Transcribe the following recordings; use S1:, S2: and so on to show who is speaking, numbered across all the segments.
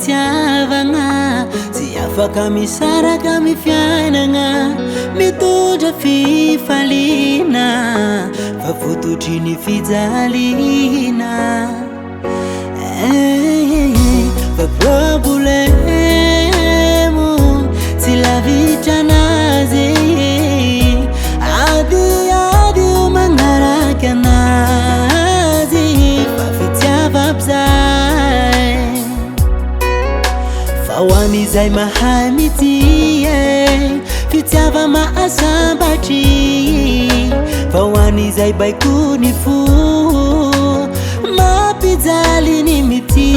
S1: fitiavagna tsy afaka misaraka mi fiainagna mitondra fifaliana fa fototriny fijaliana fa problemo tsy lavitranazy ady magnaraky anazy fa fitiavabzay fa hoan'izay mahay mitie fitiava mahasambatry fa hoan'izay baikony fo mampijaliny mity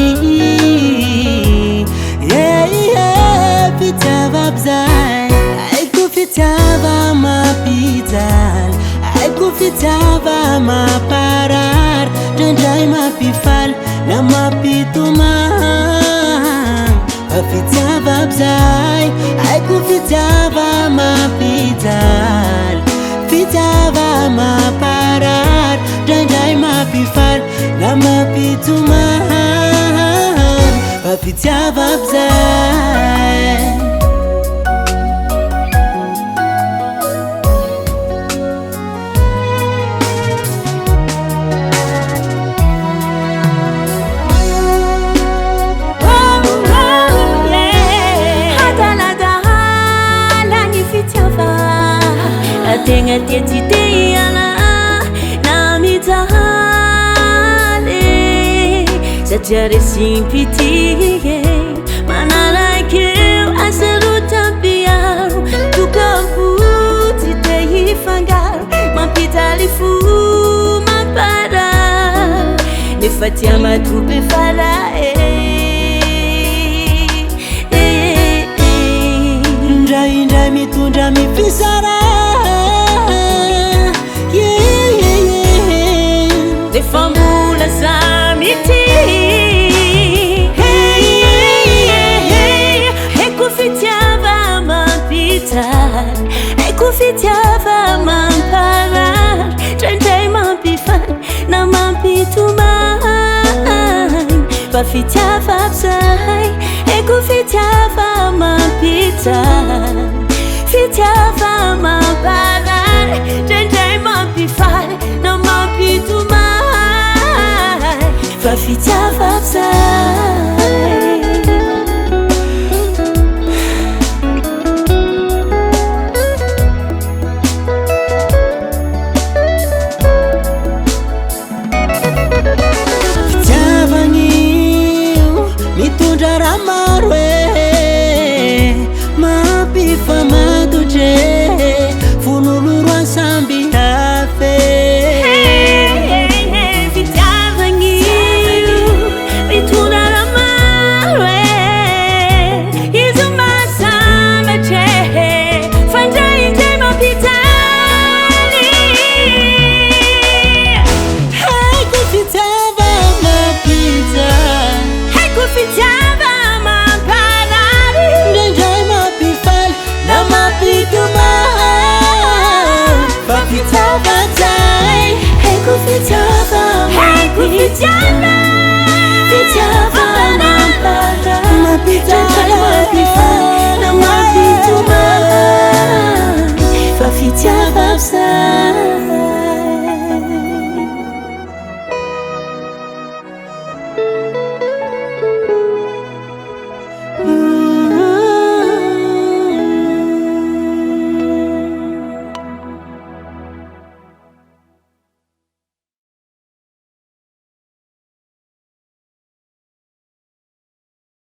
S1: fitiavabzay aiko fitiava mampijaly aiko fitiava mamparar ndraindray mampifaly na mampitomany fa fitiavabzay aiko fitiava mampijaly fitiava mamparar ndraindray mampifaly na mampitomany fa fitiavabzay tegna tiatiana na mijaly satria resimpitie mananakeo asarotampiaro tokampotsy te hifangaro mampijaly fo mampara nefa tia matope fara indraindray mitondra mifisara fambola samiti eko fitiava mampijaly eko fitiava mamparar ndraindray mampifany na mampitomany fa fitiavabzay eko fitiava mampijaly fitiava mamparar ndraindray mampifany na mampitomany fa fitiava